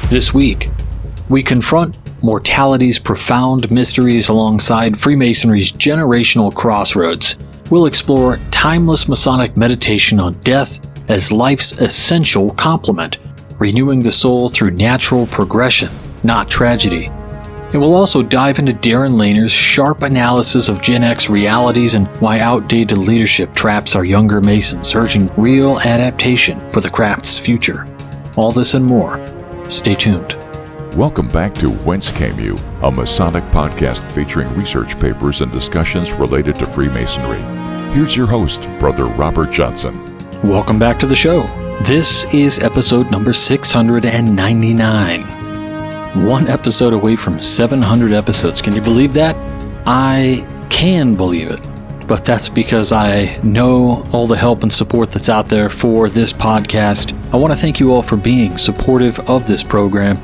This week, we confront mortality's profound mysteries alongside Freemasonry's generational crossroads. We'll explore timeless Masonic meditation on death as life's essential complement, renewing the soul through natural progression, not tragedy. And we'll also dive into Darren Lehner's sharp analysis of Gen X realities and why outdated leadership traps our younger Masons, urging real adaptation for the craft's future. All this and more. Stay tuned. Welcome back to Whence Came You, a Masonic podcast featuring research papers and discussions related to Freemasonry. Here's your host, Brother Robert Johnson. Welcome back to the show. This is episode number 699. One episode away from 700 episodes. Can you believe that? I can believe it. But that's because I know all the help and support that's out there for this podcast. I want to thank you all for being supportive of this program,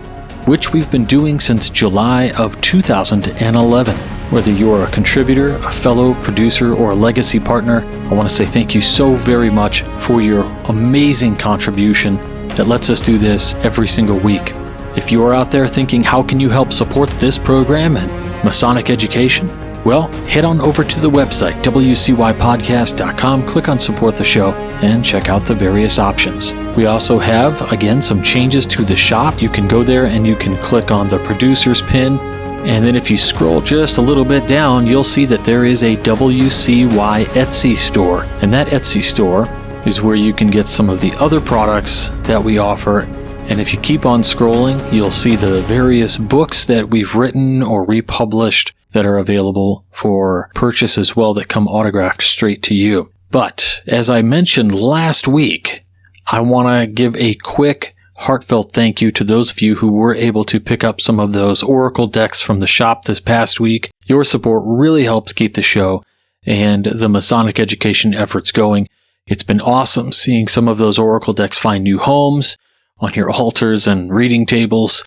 which we've been doing since July of 2011. Whether you're a contributor, a fellow producer, or a legacy partner, I want to say thank you so very much for your amazing contribution that lets us do this every single week. If you are out there thinking, how can you help support this program and Masonic education? Well, head on over to the website, wcypodcast.com, click on Support the Show, and check out the various options. We also have, again, some changes to the shop. You can go there and you can click on the producer's pin, and then if you scroll just a little bit down, you'll see that there is a WCY Etsy store, and that Etsy store is where you can get some of the other products that we offer. And if you keep on scrolling, you'll see the various books that we've written or republished that are available for purchase as well that come autographed straight to you. But as I mentioned last week, I want to give a quick, heartfelt thank you to those of you who were able to pick up some of those Oracle decks from the shop this past week. Your support really helps keep the show and the Masonic education efforts going. It's been awesome seeing some of those Oracle decks find new homes on your altars and reading tables.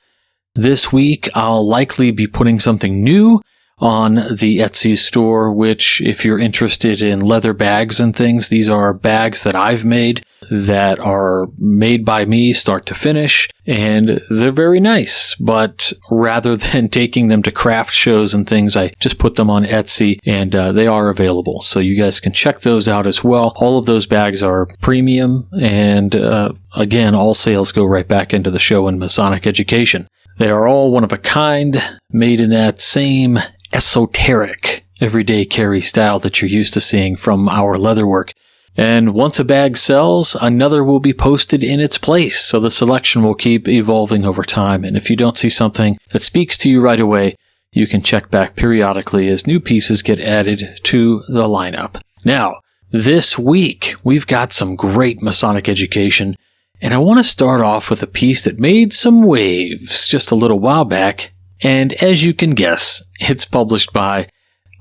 This week, I'll likely be putting something new on the Etsy store, which, if you're interested in leather bags and things, these are bags that I've made that are made by me start to finish, and they're very nice. But rather than taking them to craft shows and things, I just put them on Etsy, and they are available. So you guys can check those out as well. All of those bags are premium, and again, all sales go right back into the show and Masonic education. They are all one of a kind, made in that same esoteric, everyday carry style that you're used to seeing from our leatherwork. And once a bag sells, another will be posted in its place, so the selection will keep evolving over time. And if you don't see something that speaks to you right away, you can check back periodically as new pieces get added to the lineup. Now, this week, we've got some great Masonic education, and I want to start off with a piece that made some waves just a little while back. And as you can guess, it's published by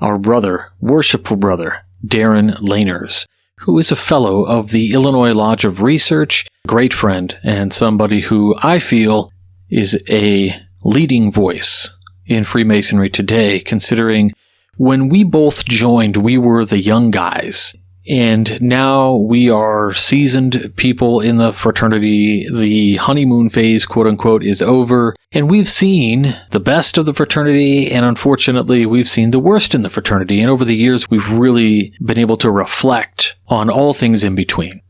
our brother, worshipful brother, Darren Lehner, who is a fellow of the Illinois Lodge of Research, great friend, and somebody who I feel is a leading voice in Freemasonry today, considering when we both joined, we were the young guys. And now we are seasoned people in the fraternity. The honeymoon phase, quote unquote, is over. And we've seen the best of the fraternity, and unfortunately, we've seen the worst in the fraternity. And over the years, we've really been able to reflect on all things in between.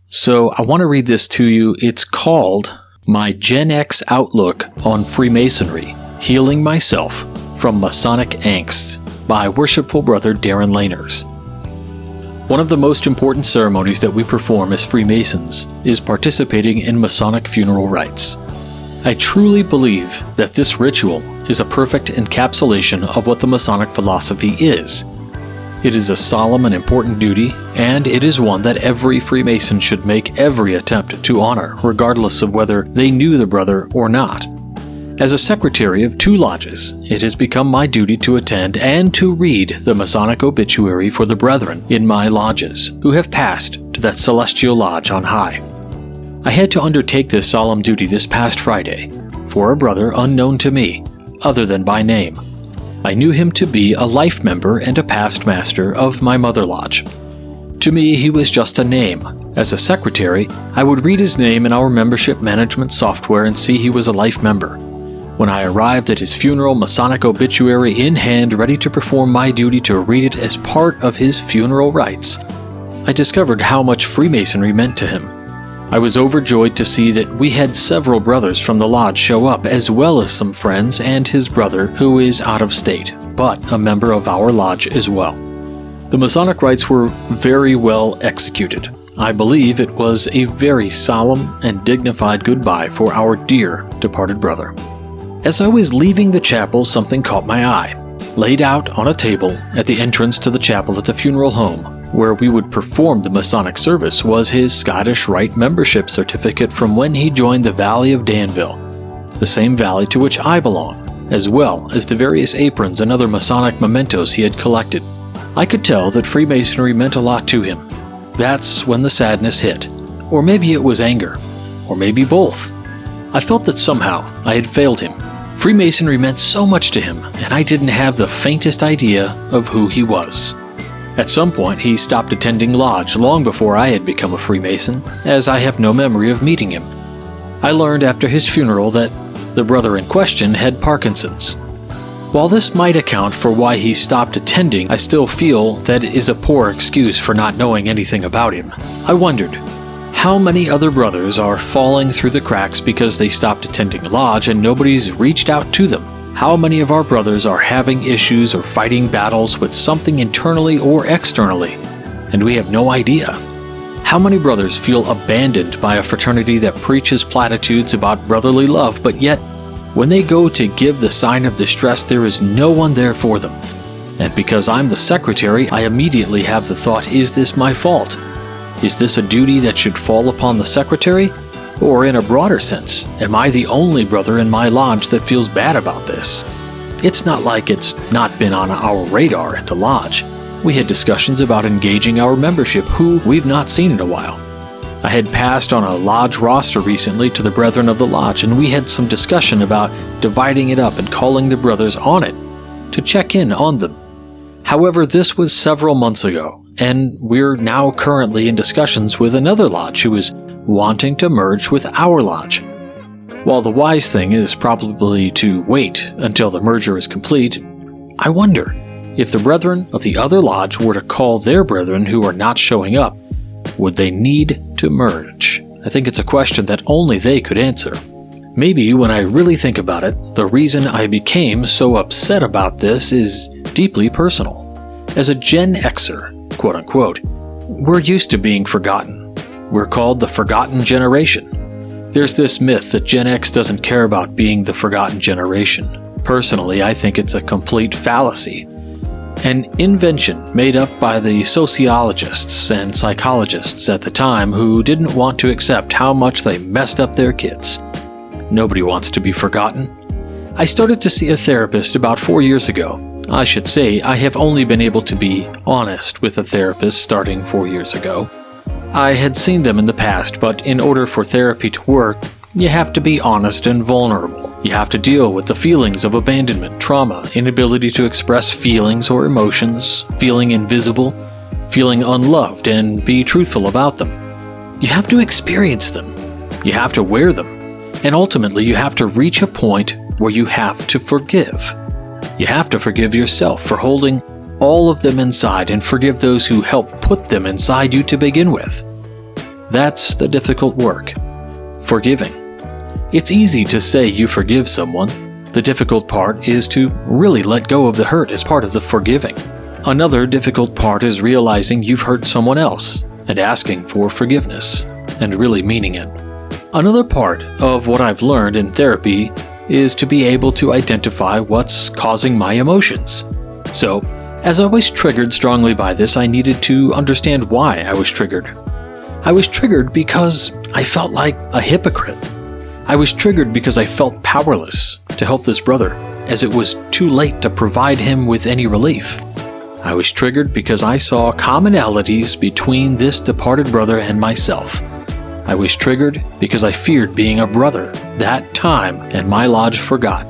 So I want to read this to you. It's called My Gen X Outlook on Freemasonry, Healing Myself from Masonic Angst by worshipful brother Darren Lehner. One of the most important ceremonies that we perform as Freemasons is participating in Masonic funeral rites. I truly believe that this ritual is a perfect encapsulation of what the Masonic philosophy is. It is a solemn and important duty, and it is one that every Freemason should make every attempt to honor, regardless of whether they knew the brother or not. As a secretary of 2 lodges, it has become my duty to attend and to read the Masonic obituary for the brethren in my lodges, who have passed to that celestial lodge on high. I had to undertake this solemn duty this past Friday for a brother unknown to me, other than by name. I knew him to be a life member and a past master of my mother lodge. To To me, he was just a name. As a secretary, I would read his name in our membership management software and see he was a life member. When I arrived at his funeral, Masonic obituary in hand, ready to perform my duty to read it as part of his funeral rites, I discovered how much Freemasonry meant to him. I was overjoyed to see that we had several brothers from the lodge show up, as well as some friends and his brother, who is out of state, but a member of our lodge as well. The Masonic rites were very well executed. I believe it was a very solemn and dignified goodbye for our dear departed brother. As I was leaving the chapel, something caught my eye. Laid out on a table at the entrance to the chapel at the funeral home, where we would perform the Masonic service, was his Scottish Rite membership certificate from when he joined the Valley of Danville, the same valley to which I belong, as well as the various aprons and other Masonic mementos he had collected. I could tell that Freemasonry meant a lot to him. That's when the sadness hit. Or maybe it was anger. Or maybe both. I felt that somehow I had failed him. Freemasonry meant so much to him, and I didn't have the faintest idea of who he was. At some point, he stopped attending lodge long before I had become a Freemason, as I have no memory of meeting him. I learned after his funeral that the brother in question had Parkinson's. While this might account for why he stopped attending, I still feel that it is a poor excuse for not knowing anything about him. I wondered, how many other brothers are falling through the cracks because they stopped attending lodge and nobody's reached out to them? How many of our brothers are having issues or fighting battles with something internally or externally, and we have no idea? How many brothers feel abandoned by a fraternity that preaches platitudes about brotherly love, but yet, when they go to give the sign of distress, there is no one there for them? And because I'm the secretary, I immediately have the thought, is this my fault? Is this a duty that should fall upon the secretary? Or in a broader sense, am I the only brother in my lodge that feels bad about this? It's not like it's not been on our radar at the lodge. We had discussions about engaging our membership, who we've not seen in a while. I had passed on a lodge roster recently to the brethren of the lodge, and we had some discussion about dividing it up and calling the brothers on it to check in on them. However, this was several months ago, and we're now currently in discussions with another lodge who is wanting to merge with our lodge. While the wise thing is probably to wait until the merger is complete, I wonder if the brethren of the other lodge were to call their brethren who are not showing up, would they need to merge? I think it's a question that only they could answer. Maybe when I really think about it, the reason I became so upset about this is deeply personal. As a Gen Xer, quote unquote, we're used to being forgotten. We're called the forgotten generation. There's this myth that Gen X doesn't care about being the forgotten generation. Personally, I think it's a complete fallacy. An invention made up by the sociologists and psychologists at the time who didn't want to accept how much they messed up their kids. Nobody wants to be forgotten. I started to see a therapist about 4 years ago. I should say I have only been able to be honest with a therapist starting 4 years ago. I had seen them in the past, but in order for therapy to work, you have to be honest and vulnerable. You have to deal with the feelings of abandonment, trauma, inability to express feelings or emotions, feeling invisible, feeling unloved, and be truthful about them. You have to experience them. You have to wear them. And ultimately, you have to reach a point where you have to forgive. You have to forgive yourself for holding all of them inside and forgive those who helped put them inside you to begin with. That's the difficult work. Forgiving. It's easy to say you forgive someone. The difficult part is to really let go of the hurt as part of the forgiving. Another difficult part is realizing you've hurt someone else and asking for forgiveness and really meaning it. Another part of what I've learned in therapy is to be able to identify what's causing my emotions. So, as I was triggered strongly by this, I needed to understand why I was triggered. I was triggered because I felt like a hypocrite. I was triggered because I felt powerless to help this brother, as it was too late to provide him with any relief. I was triggered because I saw commonalities between this departed brother and myself. I was triggered because I feared being a brother that time and my lodge forgot,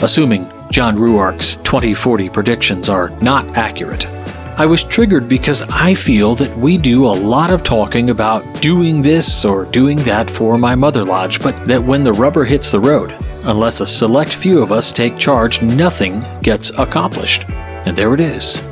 assuming John Ruark's 2040 predictions are not accurate. I was triggered because I feel that we do a lot of talking about doing this or doing that for my Mother Lodge, but that when the rubber hits the road, unless a select few of us take charge, nothing gets accomplished. And there it is.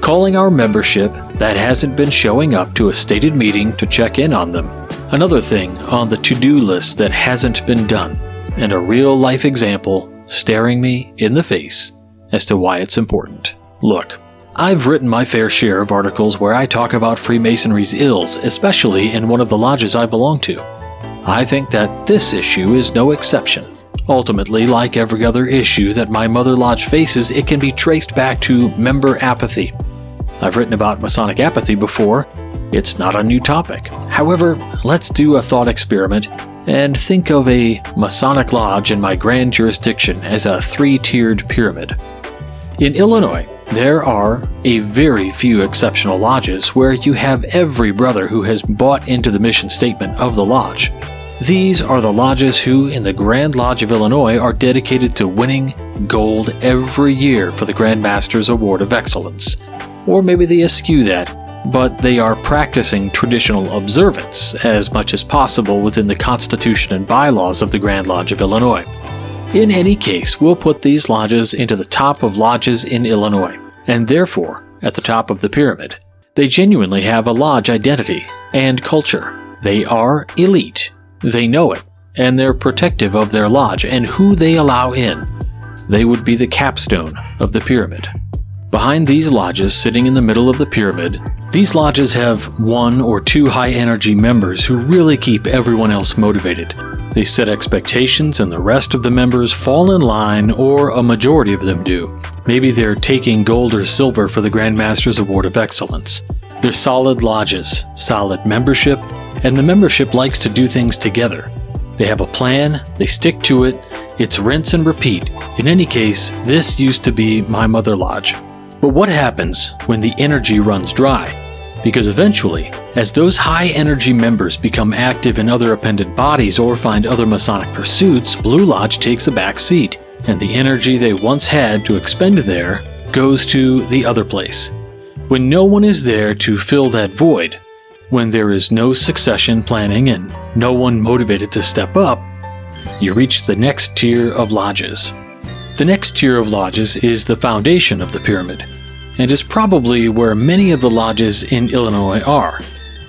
Calling our membership that hasn't been showing up to a stated meeting to check in on them. Another thing on the to-do list that hasn't been done. And a real-life example staring me in the face as to why it's important. Look, I've written my fair share of articles where I talk about Freemasonry's ills, especially in one of the lodges I belong to. I think that this issue is no exception. Ultimately, like every other issue that my Mother Lodge faces, it can be traced back to member apathy. I've written about Masonic apathy before. It's not a new topic. However, let's do a thought experiment and think of a Masonic lodge in my grand jurisdiction as a three-tiered pyramid. In Illinois, there are a very few exceptional lodges where you have every brother who has bought into the mission statement of the lodge. These are the lodges who, in the Grand Lodge of Illinois, are dedicated to winning gold every year for the Grand Master's Award of Excellence. Or maybe they eschew that, but they are practicing traditional observance as much as possible within the Constitution and bylaws of the Grand Lodge of Illinois. In any case, we'll put these lodges into the top of lodges in Illinois, and therefore at the top of the pyramid. They genuinely have a lodge identity and culture. They are elite. They know it, and they're protective of their lodge and who they allow in. They would be the capstone of the pyramid. Behind these lodges, sitting in the middle of the pyramid, these lodges have one or two high-energy members who really keep everyone else motivated. They set expectations and the rest of the members fall in line, or a majority of them do. Maybe they're taking gold or silver for the Grand Master's Award of Excellence. They're solid lodges, solid membership, and the membership likes to do things together. They have a plan, they stick to it, it's rinse and repeat. In any case, this used to be my Mother Lodge. But what happens when the energy runs dry? Because eventually, as those high-energy members become active in other appendant bodies or find other Masonic pursuits, Blue Lodge takes a back seat, and the energy they once had to expend there goes to the other place. When no one is there to fill that void, when there is no succession planning and no one motivated to step up, you reach the next tier of lodges. The next tier of lodges is the foundation of the pyramid, and is probably where many of the lodges in Illinois are.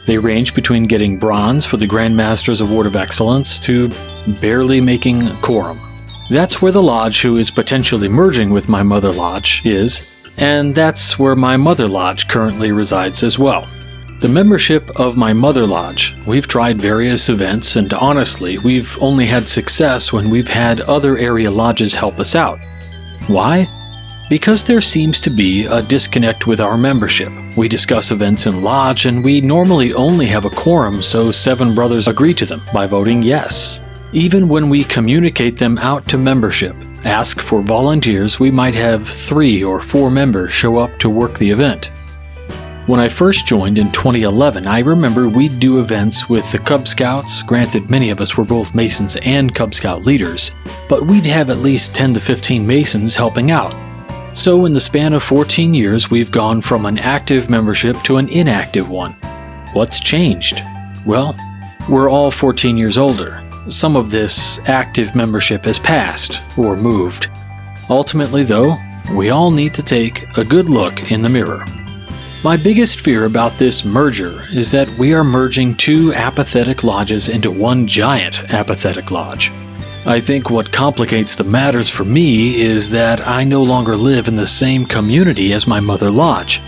They range between getting bronze for the Grand Master's Award of Excellence to barely making quorum. That's where the lodge who is potentially merging with my Mother Lodge is, and that's where my Mother Lodge currently resides as well. The membership of my Mother Lodge, we've tried various events, and honestly, we've only had success when we've had other area lodges help us out. Why? Because there seems to be a disconnect with our membership. We discuss events in lodge, and we normally only have a quorum, so 7 brothers agree to them by voting yes. Even when we communicate them out to membership, ask for volunteers, we might have 3 or 4 members show up to work the event. When I first joined in 2011, I remember we'd do events with the Cub Scouts. Granted, many of us were both Masons and Cub Scout leaders, but we'd have at least 10 to 15 Masons helping out. So in the span of 14 years, we've gone from an active membership to an inactive one. What's changed? Well, we're all 14 years older. Some of this active membership has passed or moved. Ultimately, though, we all need to take a good look in the mirror. My biggest fear about this merger is that we are merging 2 apathetic lodges into one giant apathetic lodge. I think what complicates the matters for me is that I no longer live in the same community as my Mother Lodge.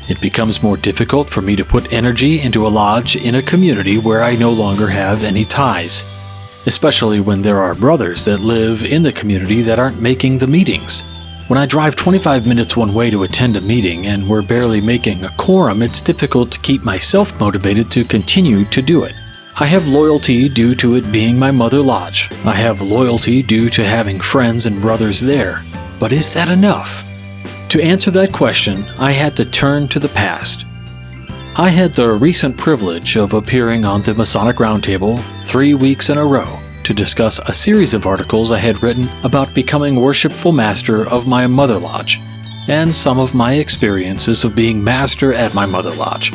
It becomes more difficult for me to put energy into a lodge in a community where I no longer have any ties, especially when there are brothers that live in the community that aren't making the meetings. When I drive 25 minutes one way to attend a meeting and we're barely making a quorum, it's difficult to keep myself motivated to continue to do it. I have loyalty due to it being my Mother Lodge. I have loyalty due to having friends and brothers there. But is that enough? To answer that question, I had to turn to the past. I had the recent privilege of appearing on the Masonic Roundtable 3 weeks in a row to discuss a series of articles I had written about becoming worshipful master of my Mother Lodge, and some of my experiences of being master at my Mother Lodge.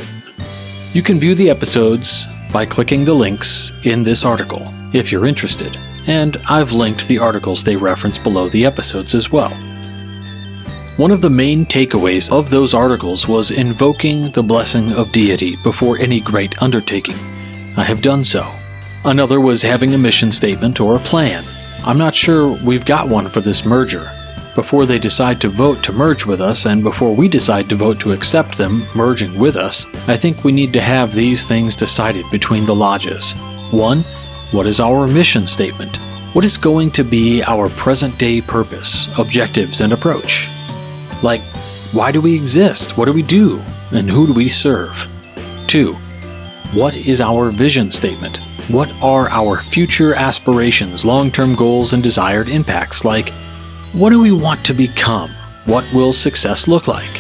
You can view the episodes by clicking the links in this article if you're interested, and I've linked the articles they reference below the episodes as well. One of the main takeaways of those articles was invoking the blessing of deity before any great undertaking. I have done so. Another was having a mission statement or a plan. I'm not sure we've got one for this merger. Before they decide to vote to merge with us, and before we decide to vote to accept them merging with us, I think we need to have these things decided between the lodges. 1. What is our mission statement? What is going to be our present-day purpose, objectives, and approach? Like, why do we exist? What do we do? And who do we serve? 2. What is our vision statement? What are our future aspirations, long-term goals, and desired impacts? Like, what do we want to become? What will success look like?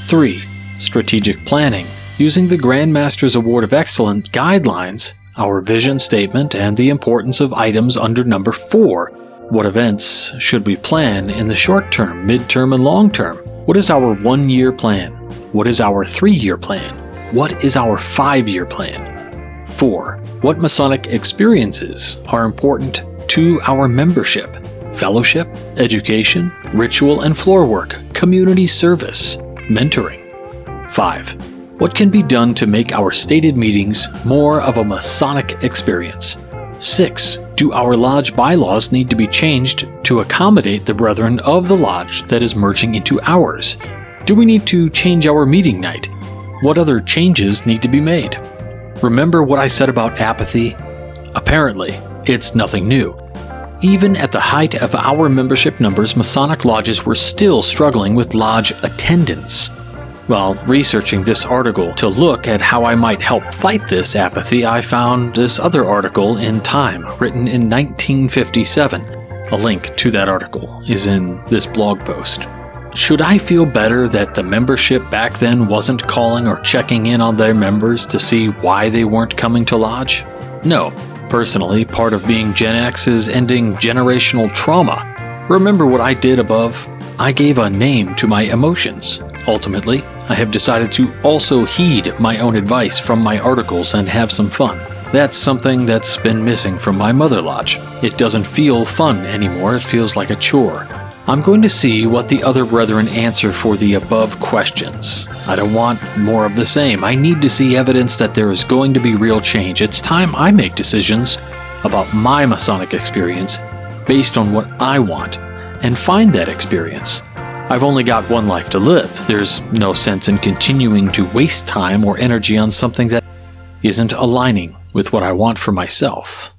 3. Strategic planning. Using the Grand Master's Award of Excellence guidelines, our vision statement, and the importance of items under number 4. What events should we plan in the short term, mid-term, and long term? What is our 1-year plan? What is our 3-year plan? What is our 5-year plan? 4. What Masonic experiences are important to our membership? Fellowship, education, ritual and floor work, community service, mentoring. 5. What can be done to make our stated meetings more of a Masonic experience? 6. Do our lodge bylaws need to be changed to accommodate the brethren of the lodge that is merging into ours? Do we need to change our meeting night? What other changes need to be made? Remember what I said about apathy? Apparently, it's nothing new. Even at the height of our membership numbers, Masonic lodges were still struggling with lodge attendance. While researching this article to look at how I might help fight this apathy, I found this other article in Time, written in 1957. A link to that article is in this blog post. Should I feel better that the membership back then wasn't calling or checking in on their members to see why they weren't coming to lodge? No. Personally, part of being Gen X is ending generational trauma. Remember what I did above? I gave a name to my emotions. Ultimately, I have decided to also heed my own advice from my articles and have some fun. That's something that's been missing from my Mother Lodge. It doesn't feel fun anymore, it feels like a chore. I'm going to see what the other brethren answer for the above questions. I don't want more of the same. I need to see evidence that there is going to be real change. It's time I make decisions about my Masonic experience based on what I want and find that experience. I've only got one life to live. There's no sense in continuing to waste time or energy on something that isn't aligning with what I want for myself.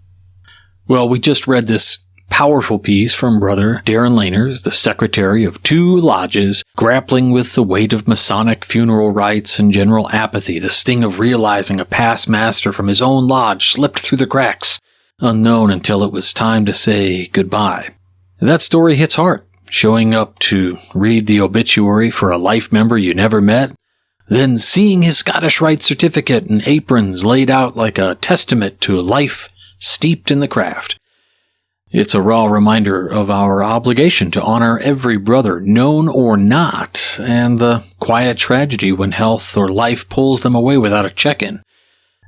Well, we just read this powerful piece from Brother Darren Laners, the secretary of 2 lodges, grappling with the weight of Masonic funeral rites and general apathy, the sting of realizing a past master from his own lodge slipped through the cracks, unknown until it was time to say goodbye. That story hits hard, showing up to read the obituary for a life member you never met, then seeing his Scottish Rite certificate and aprons laid out like a testament to a life steeped in the craft. It's a raw reminder of our obligation to honor every brother, known or not, and the quiet tragedy when health or life pulls them away without a check-in.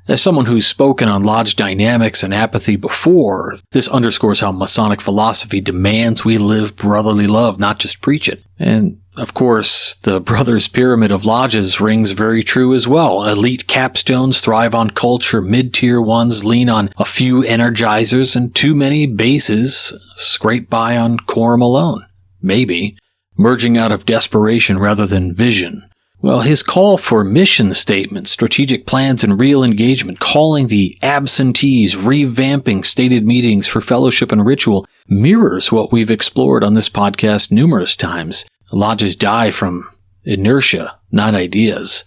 As someone who's spoken on lodge dynamics and apathy before, this underscores how Masonic philosophy demands we live brotherly love, not just preach it. And, of course, the Brothers' Pyramid of Lodges rings very true as well. Elite capstones thrive on culture, mid-tier ones lean on a few energizers, and too many bases scrape by on quorum alone. Maybe. Merging out of desperation rather than vision. Well, his call for mission statements, strategic plans, and real engagement, calling the absentees, revamping stated meetings for fellowship and ritual, mirrors what we've explored on this podcast numerous times. Lodges die from inertia, not ideas.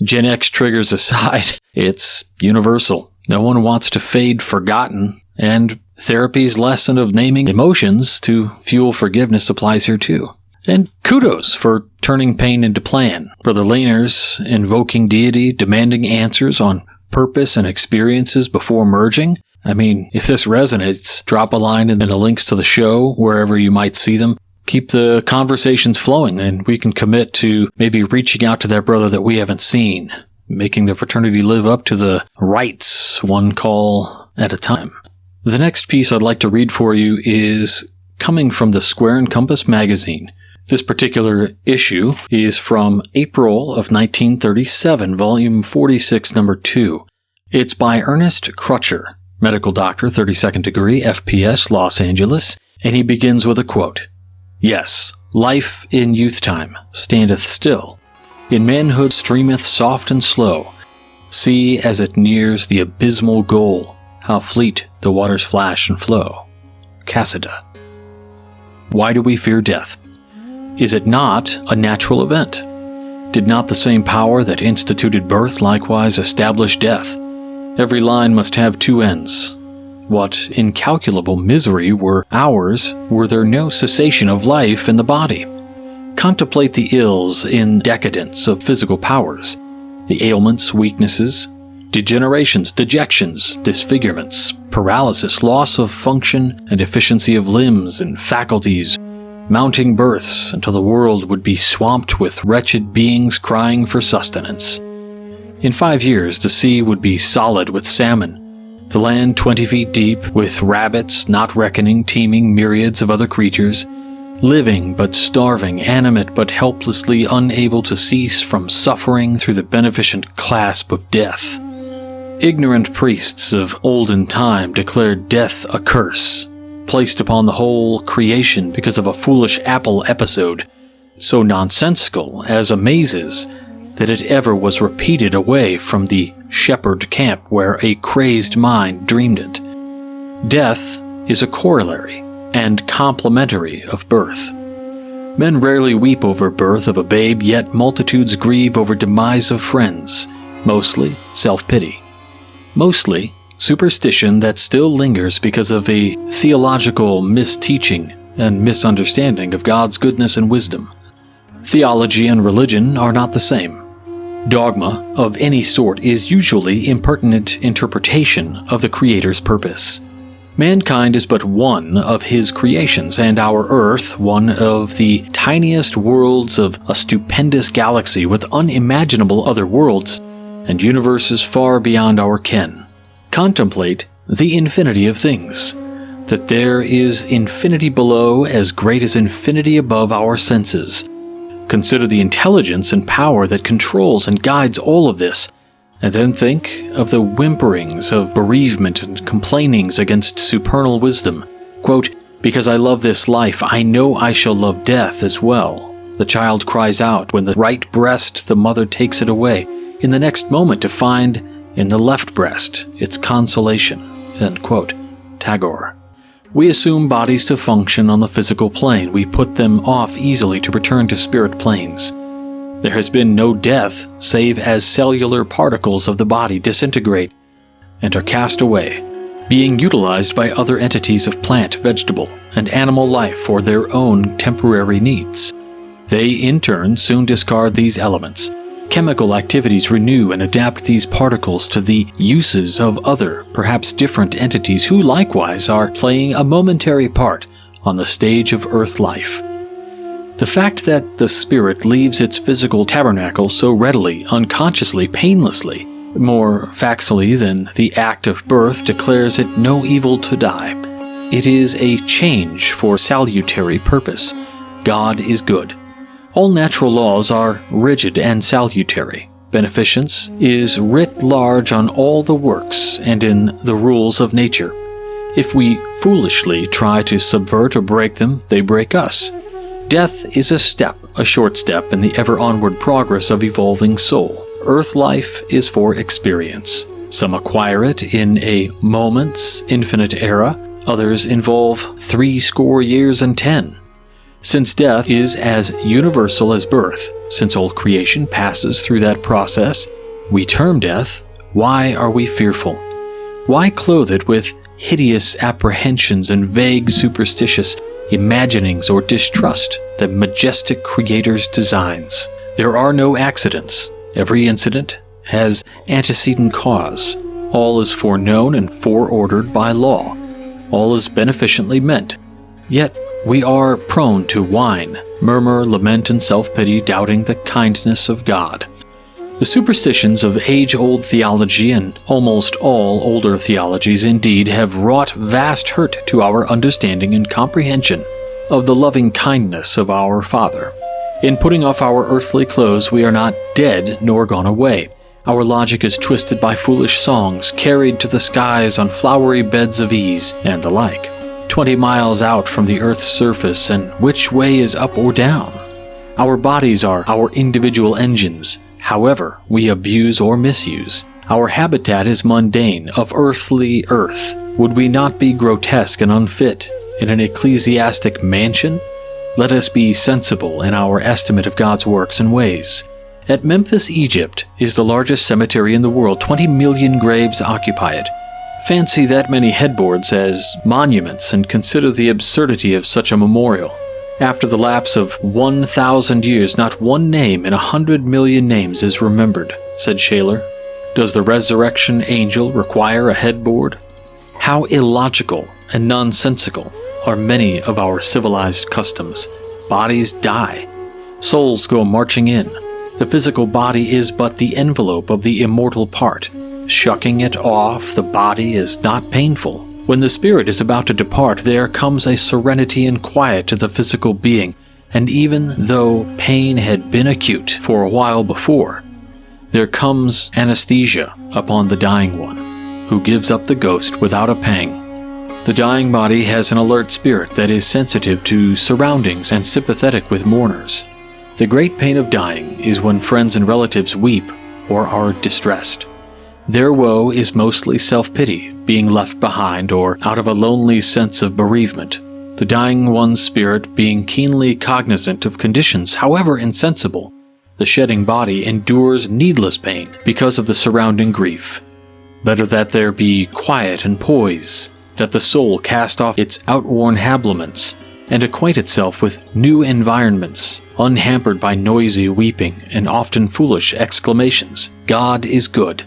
Gen X triggers aside, it's universal. No one wants to fade forgotten, and therapy's lesson of naming emotions to fuel forgiveness applies here too. And kudos for turning pain into plan. Brother Laners invoking deity, demanding answers on purpose and experiences before merging. I mean, if this resonates, drop a line in the links to the show, wherever you might see them. keep the conversations flowing, and we can commit to maybe reaching out to that brother that we haven't seen, making the fraternity live up to the rights, one call at a time. The next piece I'd like to read for you is coming from the Square and Compass magazine. This particular issue is from April of 1937, volume 46, number 2. It's by Ernest Crutcher, medical doctor, 32nd degree, FPS, Los Angeles, and he begins with a quote. Yes, life in youth time standeth still. In manhood streameth soft and slow. See as it nears the abysmal goal, how fleet the waters flash and flow. Cassida. Why do we fear death? Is it not a natural event? Did not the same power that instituted birth likewise establish death? Every line must have two ends. What incalculable misery were ours were there no cessation of life in the body? Contemplate the ills in decadence of physical powers, the ailments, weaknesses, degenerations, dejections, disfigurements, paralysis, loss of function and efficiency of limbs and faculties, mounting births until the world would be swamped with wretched beings crying for sustenance. In 5 years the sea would be solid with salmon, the land 20 feet deep with rabbits, not reckoning teeming myriads of other creatures, living but starving, animate but helplessly unable to cease from suffering through the beneficent clasp of death. Ignorant priests of olden time declared death a curse, placed upon the whole creation because of a foolish apple episode, so nonsensical as amazes that it ever was repeated away from the shepherd camp where a crazed mind dreamed it. Death is a corollary and complementary of birth. Men rarely weep over birth of a babe, yet multitudes grieve over demise of friends, mostly self-pity. Mostly superstition that still lingers because of a theological misteaching and misunderstanding of God's goodness and wisdom. Theology and religion are not the same. Dogma of any sort is usually impertinent interpretation of the Creator's purpose. Mankind is but one of His creations, and our Earth one of the tiniest worlds of a stupendous galaxy with unimaginable other worlds and universes far beyond our ken. Contemplate the infinity of things, that there is infinity below as great as infinity above our senses. Consider the intelligence and power that controls and guides all of this, and then think of the whimperings of bereavement and complainings against supernal wisdom. Quote, because I love this life, I know I shall love death as well. The child cries out when the right breast the mother takes it away, in the next moment to find in the left breast its consolation. End quote. Tagore. We assume bodies to function on the physical plane. We put them off easily to return to spirit planes. There has been no death save as cellular particles of the body disintegrate and are cast away, being utilized by other entities of plant, vegetable, and animal life for their own temporary needs. They, in turn, soon discard these elements. Chemical activities renew and adapt these particles to the uses of other, perhaps different entities who likewise are playing a momentary part on the stage of earth life. The fact that the spirit leaves its physical tabernacle so readily, unconsciously, painlessly, more factually than the act of birth, declares it no evil to die. It is a change for salutary purpose. God is good. All natural laws are rigid and salutary. Beneficence is writ large on all the works and in the rules of nature. If we foolishly try to subvert or break them, they break us. Death is a step, a short step in the ever-onward progress of evolving soul. Earth life is for experience. Some acquire it in a moment's infinite era, others involve 70 years and 10. Since death is as universal as birth, since all creation passes through that process, we term death, why are we fearful? Why clothe it with hideous apprehensions and vague superstitious imaginings or distrust the majestic Creator's designs? There are no accidents. Every incident has antecedent cause. All is foreknown and foreordered by law. All is beneficently meant. Yet we are prone to whine, murmur, lament, and self-pity, doubting the kindness of God. The superstitions of age-old theology and almost all older theologies indeed have wrought vast hurt to our understanding and comprehension of the loving kindness of our Father. In putting off our earthly clothes, we are not dead nor gone away. Our logic is twisted by foolish songs, carried to the skies on flowery beds of ease, and the like. 20 miles out from the earth's surface, and which way is up or down? Our bodies are our individual engines. However, we abuse or misuse. Our habitat is mundane, of earthly earth. Would we not be grotesque and unfit in an ecclesiastic mansion? Let us be sensible in our estimate of God's works and ways. At Memphis, Egypt, is the largest cemetery in the world. 20 million graves occupy it. Fancy that many headboards as monuments and consider the absurdity of such a memorial. After the lapse of 1,000 years, not one name in 100 million names is remembered, said Shaler. Does the resurrection angel require a headboard? How illogical and nonsensical are many of our civilized customs. Bodies die. Souls go marching in. The physical body is but the envelope of the immortal part. Shucking it off the body is not painful. When the spirit is about to depart, there comes a serenity and quiet to the physical being, and even though pain had been acute for a while before, there comes anesthesia upon the dying one, who gives up the ghost without a pang. The dying body has an alert spirit that is sensitive to surroundings and sympathetic with mourners. The great pain of dying is when friends and relatives weep or are distressed. Their woe is mostly self-pity, being left behind, or out of a lonely sense of bereavement. The dying one's spirit being keenly cognizant of conditions, however insensible. The shedding body endures needless pain because of the surrounding grief. Better that there be quiet and poise, that the soul cast off its outworn habiliments, and acquaint itself with new environments, unhampered by noisy weeping and often foolish exclamations. God is good.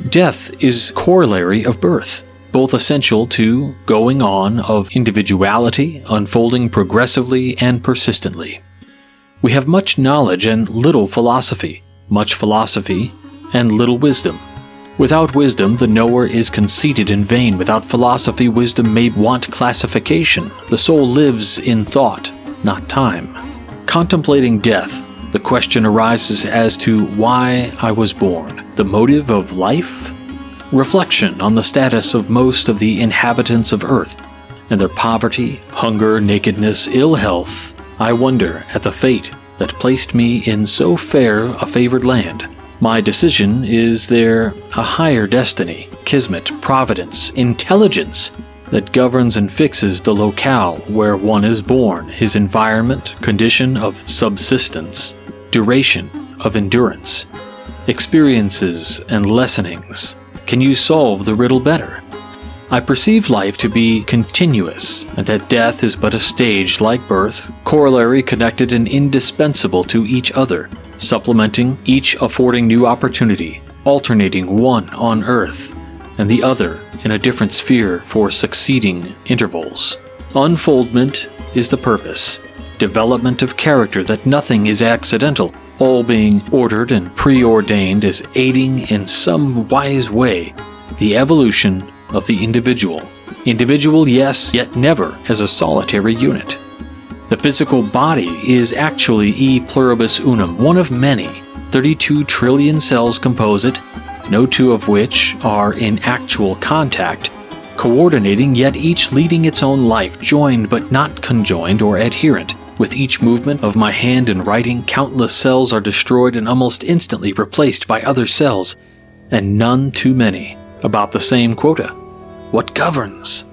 Death is corollary of birth, both essential to going on of individuality, unfolding progressively and persistently. We have much knowledge and little philosophy, much philosophy and little wisdom. Without wisdom, the knower is conceited and vain. Without philosophy, wisdom may want classification. The soul lives in thought, not time. Contemplating death, the question arises as to why I was born, the motive of life? Reflection on the status of most of the inhabitants of Earth, and their poverty, hunger, nakedness, ill health. I wonder at the fate that placed me in so fair a favored land. My decision, is there a higher destiny, kismet, providence, intelligence that governs and fixes the locale where one is born, his environment, condition of subsistence, duration of endurance, experiences and lessonings? Can you solve the riddle better? I perceive life to be continuous, and that death is but a stage like birth, corollary, connected, and indispensable to each other, supplementing, each affording new opportunity, alternating one on earth and the other in a different sphere for succeeding intervals. Unfoldment is the purpose, development of character, that nothing is accidental, all being ordered and preordained as aiding in some wise way the evolution of the individual. Individual, yes, yet never as a solitary unit. The physical body is actually e pluribus unum, one of many. 32 trillion cells compose it, no two of which are in actual contact, coordinating, yet each leading its own life, joined but not conjoined or adherent. With each movement of my hand in writing, countless cells are destroyed and almost instantly replaced by other cells, and none too many, about the same quota. What governs?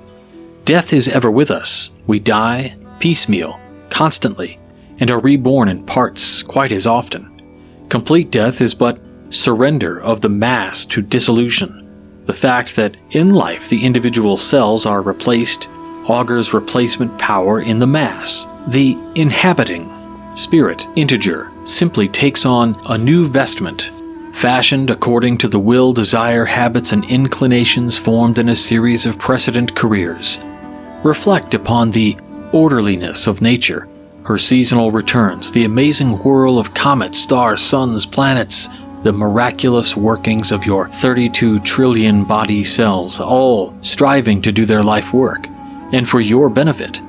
Death is ever with us. We die piecemeal, constantly, and are reborn in parts quite as often. Complete death is but surrender of the mass to dissolution. The fact that in life the individual cells are replaced augurs replacement power in the mass. The inhabiting spirit integer simply takes on a new vestment, fashioned according to the will, desire, habits, and inclinations formed in a series of precedent careers. Reflect upon the orderliness of nature, her seasonal returns, the amazing whirl of comets, stars, suns, planets, the miraculous workings of your 32 trillion body cells, all striving to do their life work, and for your benefit.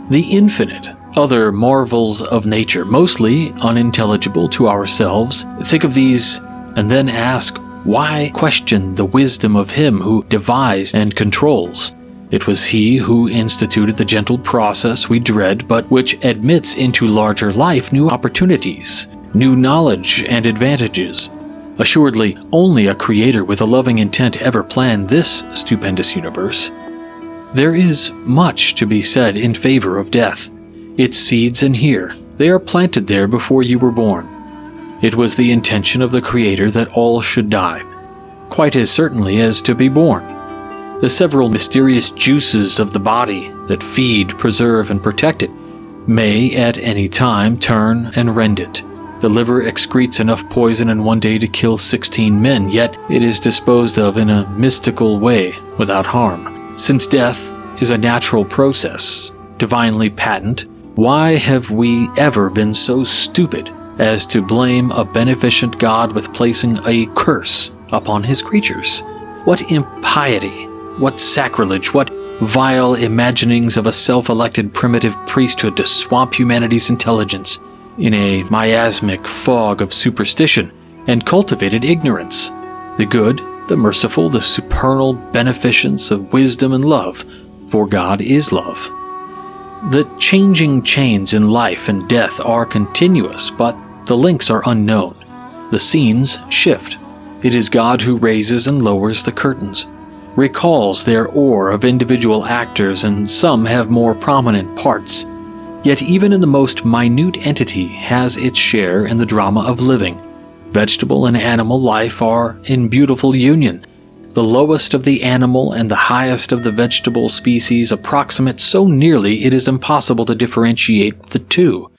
The infinite other marvels of nature, mostly unintelligible to ourselves. Think of these and then ask, why question the wisdom of him who devised and controls? It was he who instituted the gentle process we dread, but which admits into larger life new opportunities, new knowledge and advantages. Assuredly, only a creator with a loving intent ever planned this stupendous universe. There is much to be said in favor of death. Its seeds in here, they are planted there before you were born. It was the intention of the Creator that all should die, quite as certainly as to be born. The several mysterious juices of the body that feed, preserve, and protect it may at any time turn and rend it. The liver excretes enough poison in one day to kill 16 men, yet it is disposed of in a mystical way without harm. Since death is a natural process, divinely patent, why have we ever been so stupid as to blame a beneficent God with placing a curse upon his creatures? What impiety, what sacrilege, what vile imaginings of a self-elected primitive priesthood to swamp humanity's intelligence in a miasmic fog of superstition and cultivated ignorance. The good, the merciful, the supernal beneficence of wisdom and love, for God is love. The changing chains in life and death are continuous, but the links are unknown. The scenes shift. It is God who raises and lowers the curtains, recalls their ore of individual actors, and some have more prominent parts. Yet even in the most minute entity has its share in the drama of living. Vegetable and animal life are in beautiful union. The lowest of the animal and the highest of the vegetable species approximate so nearly it is impossible to differentiate the two.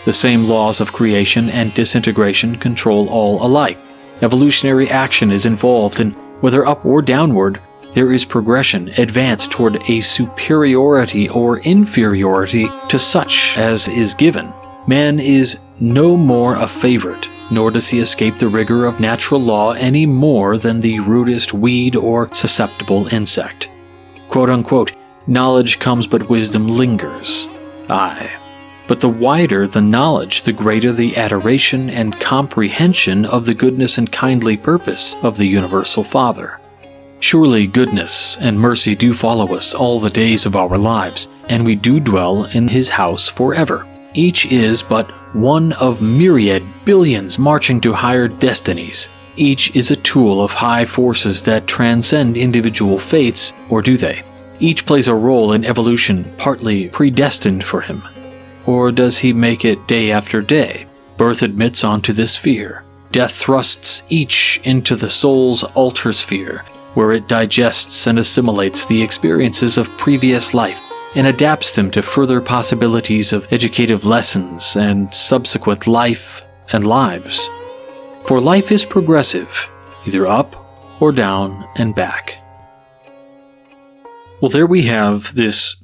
The same laws of creation and disintegration control all alike. Evolutionary action is involved, and whether up or downward, there is progression, advance toward a superiority or inferiority to such as is given. Man is no more a favorite, nor does he escape the rigor of natural law any more than the rudest weed or susceptible insect. Quote unquote, knowledge comes but wisdom lingers. Aye. But the wider the knowledge, the greater the adoration and comprehension of the goodness and kindly purpose of the Universal Father. Surely goodness and mercy do follow us all the days of our lives, and we do dwell in his house forever. Each is but one of myriad billions marching to higher destinies. Each is a tool of high forces that transcend individual fates, or do they? Each plays a role in evolution partly predestined for him. Or does he make it day after day? Birth admits onto this sphere. Death thrusts each into the soul's altar sphere, where it digests and assimilates the experiences of previous life and adapts them to further possibilities of educative lessons and subsequent life and lives. For life is progressive, either up or down and back. Well, there we have this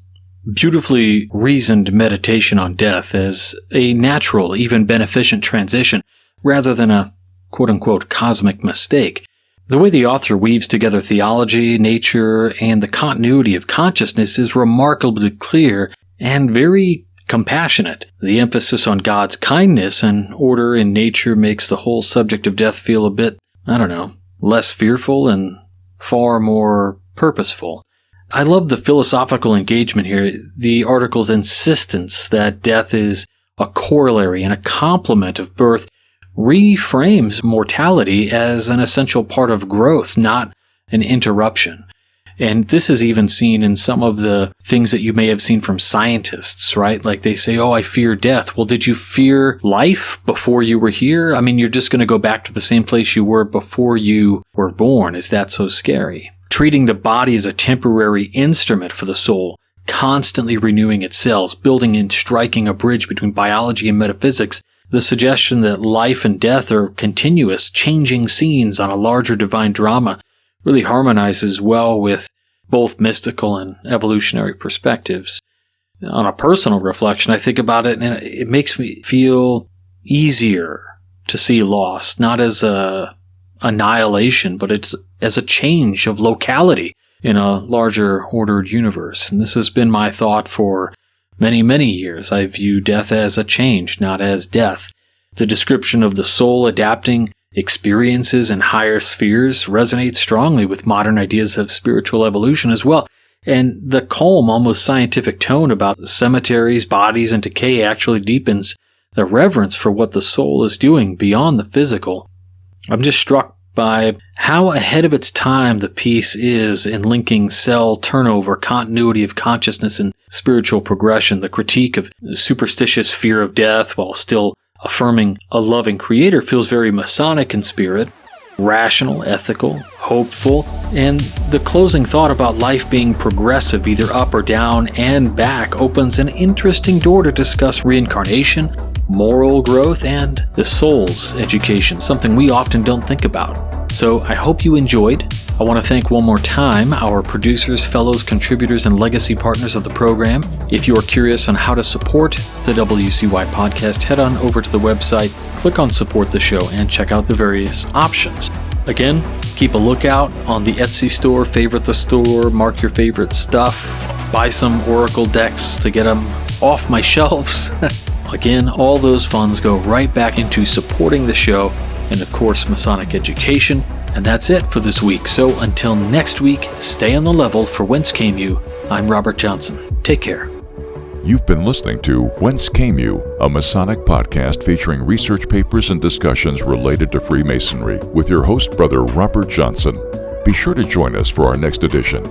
beautifully reasoned meditation on death as a natural, even beneficent transition, rather than a quote-unquote cosmic mistake. The way the author weaves together theology, nature, and the continuity of consciousness is remarkably clear and very compassionate. The emphasis on God's kindness and order in nature makes the whole subject of death feel a bit, less fearful and far more purposeful. I love the philosophical engagement here. The article's insistence that death is a corollary and a complement of birth reframes mortality as an essential part of growth, not an interruption. And this is even seen in some of the things that you may have seen from scientists, right? Like they say, I fear death. Well, did you fear life before you were here? You're just going to go back to the same place you were before you were born. Is that so scary? Treating the body as a temporary instrument for the soul, constantly renewing its cells, building and striking a bridge between biology and metaphysics, the suggestion that life and death are continuous, changing scenes on a larger divine drama really harmonizes well with both mystical and evolutionary perspectives. on a personal reflection, I think about it and it makes me feel easier to see loss, not as a annihilation, but it's as a change of locality in a larger ordered universe. And this has been my thought for many, many years. I view death as a change, not as death. The description of the soul adapting experiences in higher spheres resonates strongly with modern ideas of spiritual evolution as well. And the calm, almost scientific tone about cemeteries, bodies, and decay actually deepens the reverence for what the soul is doing beyond the physical. I'm just struck by how ahead of its time the piece is in linking cell turnover, continuity of consciousness, and spiritual progression. The critique of superstitious fear of death while still affirming a loving creator feels very Masonic in spirit, rational, ethical, hopeful, and the closing thought about life being progressive, either up or down and back, opens an interesting door to discuss reincarnation, moral growth, and the soul's education, something we often don't think about. So I hope you enjoyed. I want to thank one more time our producers, fellows, contributors, and legacy partners of the program. If you are curious on how to support the WCY podcast, head on over to the website, click on support the show, and check out the various options. Again, keep a lookout on the Etsy store, favorite the store, mark your favorite stuff, buy some Oracle decks to get them off my shelves. Again, all those funds go right back into supporting the show and, of course, Masonic education. And that's it for this week. So until next week, stay on the level. For Whence Came You, I'm Robert Johnson. Take care. You've been listening to Whence Came You, a Masonic podcast featuring research papers and discussions related to Freemasonry with your host, Brother Robert Johnson. Be sure to join us for our next edition.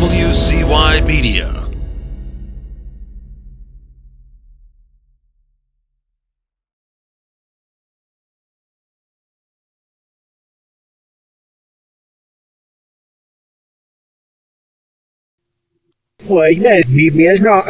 WCY Media. Why, that BBS rock.